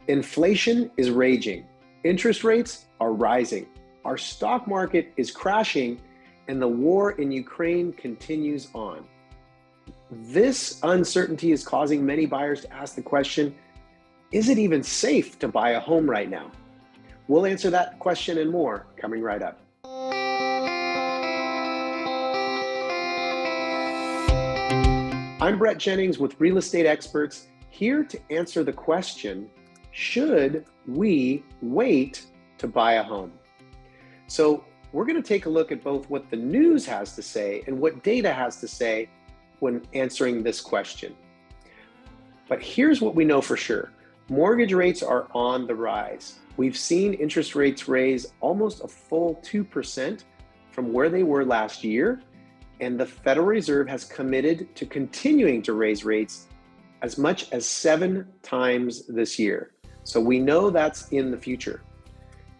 Inflation is raging. Interest rates are rising. Our stock market is crashing, and the war in Ukraine continues on. This uncertainty is causing many buyers to ask the question, is it even safe to buy a home right now? We'll answer that question and more coming right up. I'm Brett Jennings with Real Estate Experts, here to answer the question, should we wait to buy a home? So we're going to take a look at both what the news has to say and what data has to say when answering this question. But here's what we know for sure. Mortgage rates are on the rise. We've seen interest rates raise almost a full 2% from where they were last year, and the Federal Reserve has committed to continuing to raise rates as much as 7 times this year. So we know that's in the future.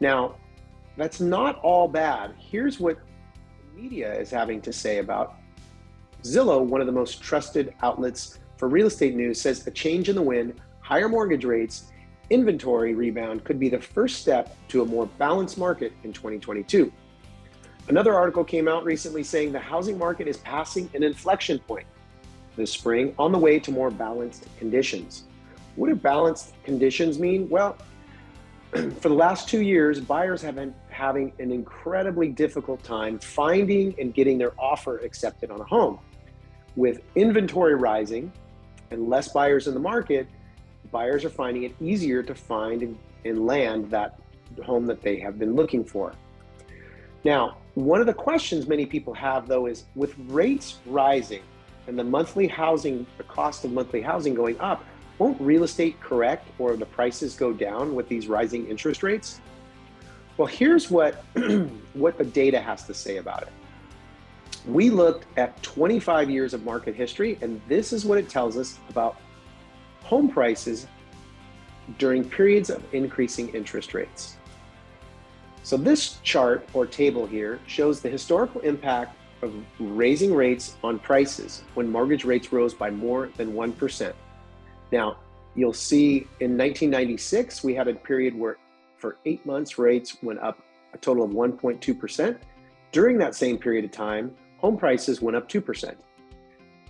Now, that's not all bad. Here's what the media is having to say about Zillow, one of the most trusted outlets for real estate news, says a change in the wind, higher mortgage rates, inventory rebound could be the first step to a more balanced market in 2022. Another article came out recently saying the housing market is passing an inflection point this spring on the way to more balanced conditions. What do balanced conditions mean? Well, for the last 2 years, buyers have been having an incredibly difficult time finding and getting their offer accepted on a home. With inventory rising and less buyers in the market, buyers are finding it easier to find and land that home that they have been looking for. Now, one of the questions many people have, though, is with rates rising and the cost of monthly housing going up, won't real estate correct or the prices go down with these rising interest rates? Well, here's what the data has to say about it. We looked at 25 years of market history, and this is what it tells us about home prices during periods of increasing interest rates. So this chart or table here shows the historical impact of raising rates on prices when mortgage rates rose by more than 1%. Now, you'll see in 1996, we had a period where for 8 months, rates went up a total of 1.2%. During that same period of time, home prices went up 2%.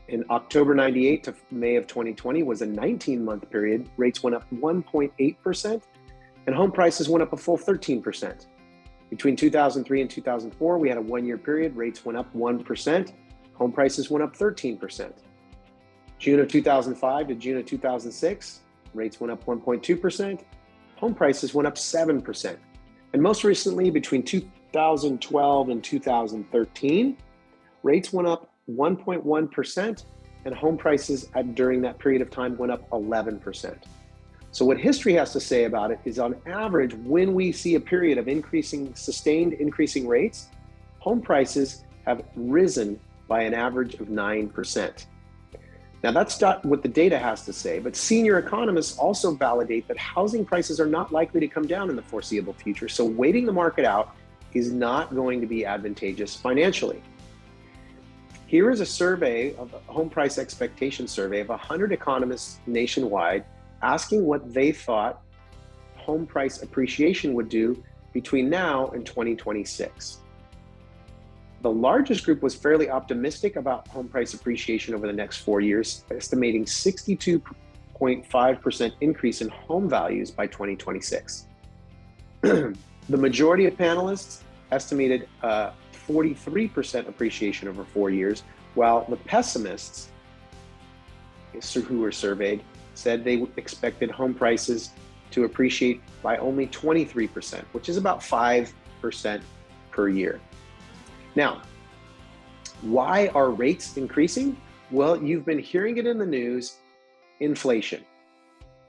In October 98 to May of 2020 was a 19-month period. Rates went up 1.8%, and home prices went up a full 13%. Between 2003 and 2004, we had a 1-year period. Rates went up 1%. Home prices went up 13%. June of 2005 to June of 2006, rates went up 1.2%. Home prices went up 7%. And most recently, between 2012 and 2013, rates went up 1.1%, and home prices during that period of time went up 11%. So what history has to say about it is, on average, when we see a period of sustained increasing rates, home prices have risen by an average of 9%. Now, that's not what the data has to say, but senior economists also validate that housing prices are not likely to come down in the foreseeable future, so waiting the market out is not going to be advantageous financially. Here is a survey of a home price expectation survey of 100 economists nationwide, asking what they thought home price appreciation would do between now and 2026. The largest group was fairly optimistic about home price appreciation over the next 4 years, estimating 62.5% increase in home values by 2026. The majority of panelists estimated 43% appreciation over 4 years, while the pessimists who were surveyed said they expected home prices to appreciate by only 23%, which is about 5% per year. Now, why are rates increasing? Well, you've been hearing it in the news, inflation.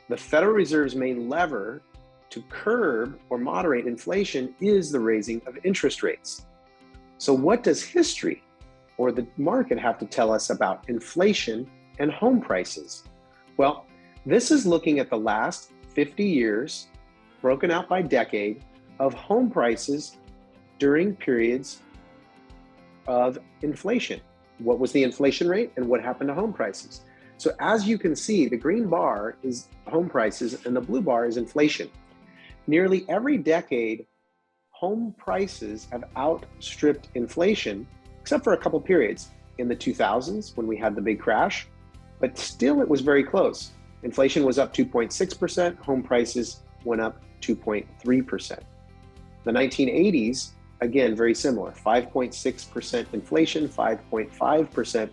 The Federal Reserve's main lever to curb or moderate inflation is the raising of interest rates. So what does history or the market have to tell us about inflation and home prices? Well, this is looking at the last 50 years, broken out by decade, of home prices during periods of inflation. What was the inflation rate and what happened to home prices? So as you can see, the green bar is home prices and the blue bar is inflation. Nearly every decade, home prices have outstripped inflation, except for a couple periods in the 2000s when we had the big crash, but still it was very close. Inflation was up 2.6%, home prices went up 2.3%. The 1980s, again, very similar, 5.6% inflation, 5.5%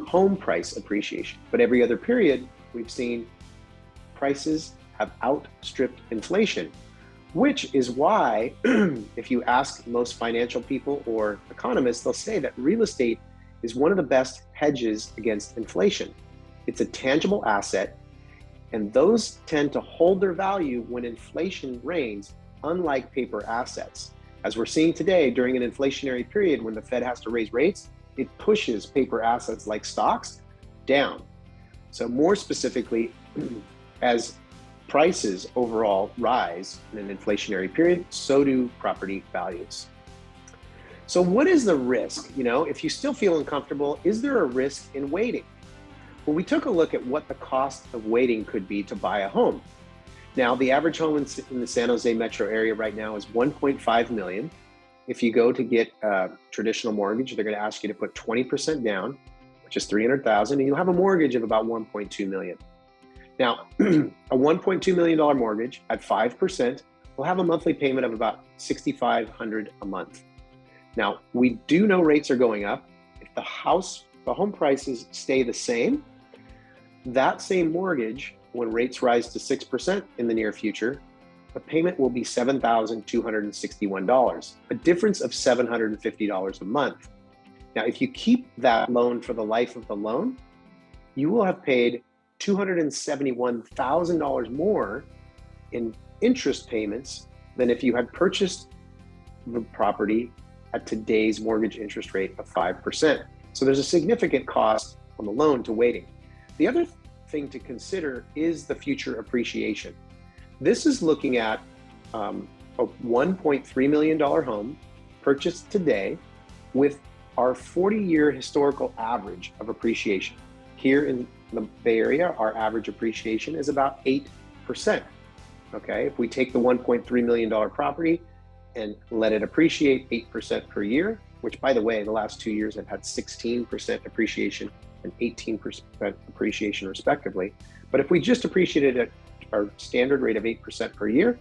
home price appreciation. But every other period, we've seen prices have outstripped inflation, which is why if you ask most financial people or economists, they'll say that real estate is one of the best hedges against inflation. It's a tangible asset, and those tend to hold their value when inflation reigns, unlike paper assets. As we're seeing today during an inflationary period when the Fed has to raise rates, it pushes paper assets like stocks down. So more specifically, as prices overall rise in an inflationary period, so do property values. So what is the risk? If you still feel uncomfortable, is there a risk in waiting? Well, we took a look at what the cost of waiting could be to buy a home. Now, the average home in the San Jose metro area right now is $1.5 million. If you go to get a traditional mortgage, they're going to ask you to put 20% down, which is $300,000, and you'll have a mortgage of about $1.2 million. Now, a $1.2 million mortgage at 5% will have a monthly payment of about $6,500 a month. Now, we do know rates are going up. If the home prices stay the same, that same mortgage, when rates rise to 6% in the near future, the payment will be $7,261, a difference of $750 a month. Now, if you keep that loan for the life of the loan, you will have paid $271,000 more in interest payments than if you had purchased the property at today's mortgage interest rate of 5%. So there's a significant cost on the loan to waiting. The other thing to consider is the future appreciation. This is looking at a $1.3 million home purchased today with our 40-year historical average of appreciation. Here in the Bay Area, our average appreciation is about 8%. Okay, if we take the $1.3 million property and let it appreciate 8% per year, which by the way, the last 2 years have had 16% appreciation and 18% appreciation respectively. But if we just appreciated at our standard rate of 8% per year,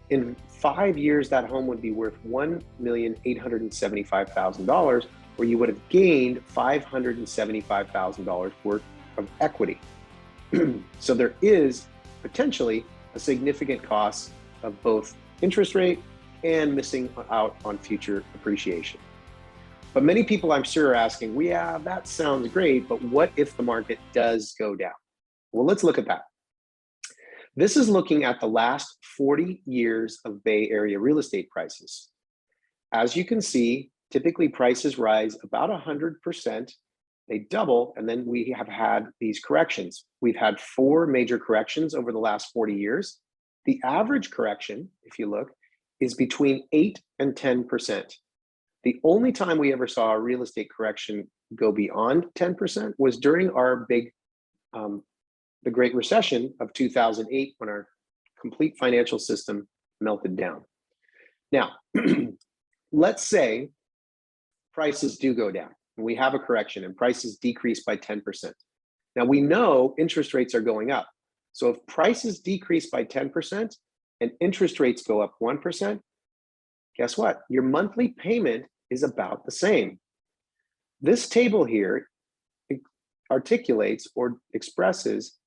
in 5 years, that home would be worth $1,875,000, where you would have gained $575,000 worth of equity. So there is potentially a significant cost of both interest rate and missing out on future appreciation. But many people, I'm sure, are asking, well, yeah, that sounds great, but what if the market does go down? Well, let's look at that. This is looking at the last 40 years of Bay Area real estate prices. As you can see, typically prices rise about 100%, they double, and then we have had these corrections. We've had 4 major corrections over the last 40 years. The average correction, if you look, is between 8 and 10%. The only time we ever saw a real estate correction go beyond 10% was during our big, the Great Recession of 2008, when our complete financial system melted down. Now, let's say prices do go down, and we have a correction, and prices decrease by 10%. Now, we know interest rates are going up. So if prices decrease by 10% and interest rates go up 1%, guess what? Your monthly payment is about the same. This table here articulates or expresses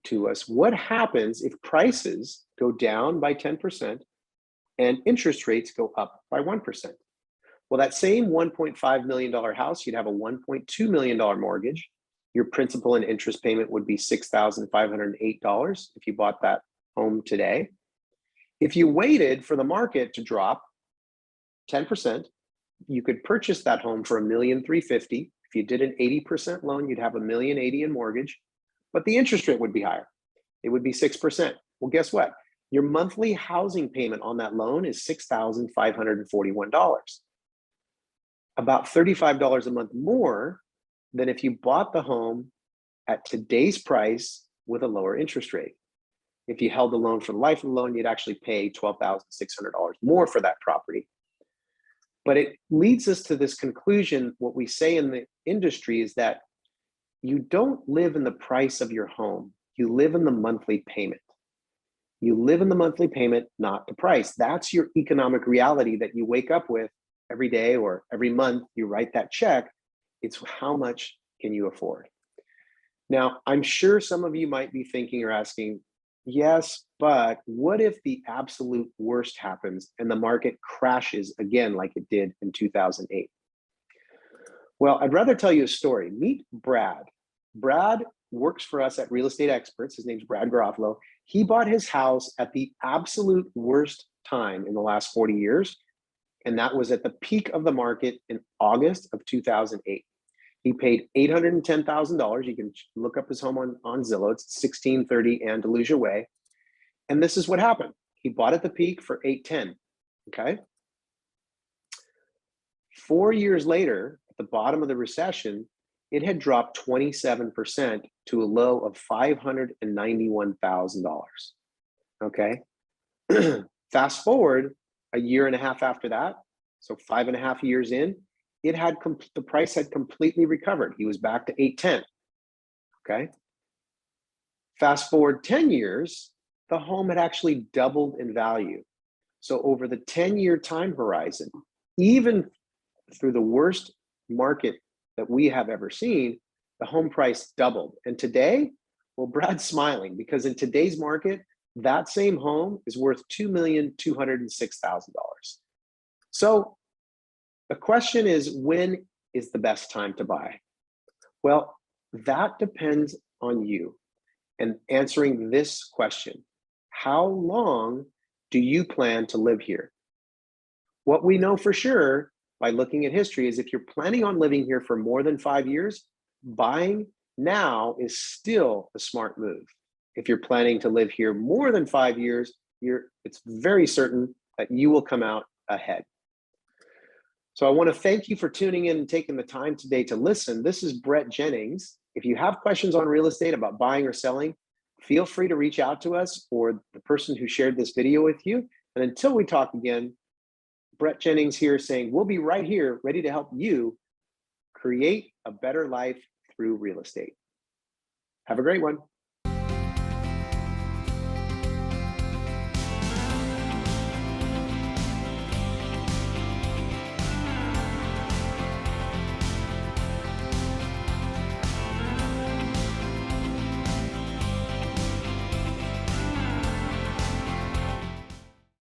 to us what happens if prices go down by 10% and interest rates go up by 1%. Well, that same $1.5 million house, you'd have a $1.2 million mortgage. Your principal and interest payment would be $6,508 if you bought that home today. If you waited for the market to drop 10%, you could purchase that home for $1,350,000. If you did an 80% loan, you'd have $1,080,000 in mortgage, but the interest rate would be higher. It would be 6%. Well, guess what? Your monthly housing payment on that loan is $6,541, about $35 a month more than if you bought the home at today's price with a lower interest rate. If you held the loan for the life of the loan, you'd actually pay $12,600 more for that property. But it leads us to this conclusion. What we say in the industry is that you don't live in the price of your home. You live in the monthly payment. You live in the monthly payment, not the price. That's your economic reality that you wake up with every day or every month. You write that check. It's how much can you afford? Now, I'm sure some of you might be thinking or asking, yes, but what if the absolute worst happens and the market crashes again like it did in 2008? Well, I'd rather tell you a story. Meet Brad. Brad works for us at Real Estate Experts. His name's Brad Garofalo. He bought his house at the absolute worst time in the last 40 years, and that was at the peak of the market in August of 2008. He paid $810,000. You can look up his home on Zillow. It's 1630 Andalusia Way. And this is what happened. He bought at the peak for $810,000, okay? 4 years later, at the bottom of the recession, it had dropped 27% to a low of $591,000, okay? Fast forward a year and a half after that, so 5.5 years in, the price had completely recovered. He was back to $810,000, okay? Fast forward 10 years, the home had actually doubled in value. So over the 10-year time horizon, even through the worst market that we have ever seen, the home price doubled. And today, well, Brad's smiling because in today's market, that same home is worth $2,206,000. So the question is, when is the best time to buy? Well, that depends on you. And answering this question, how long do you plan to live here? What we know for sure by looking at history is if you're planning on living here for more than 5 years, buying now is still a smart move. If you're planning to live here more than 5 years, it's very certain that you will come out ahead. So I want to thank you for tuning in and taking the time today to listen. This is Brett Jennings. If you have questions on real estate about buying or selling, feel free to reach out to us or the person who shared this video with you. And until we talk again, Brett Jennings here saying we'll be right here ready to help you create a better life through real estate. Have a great one.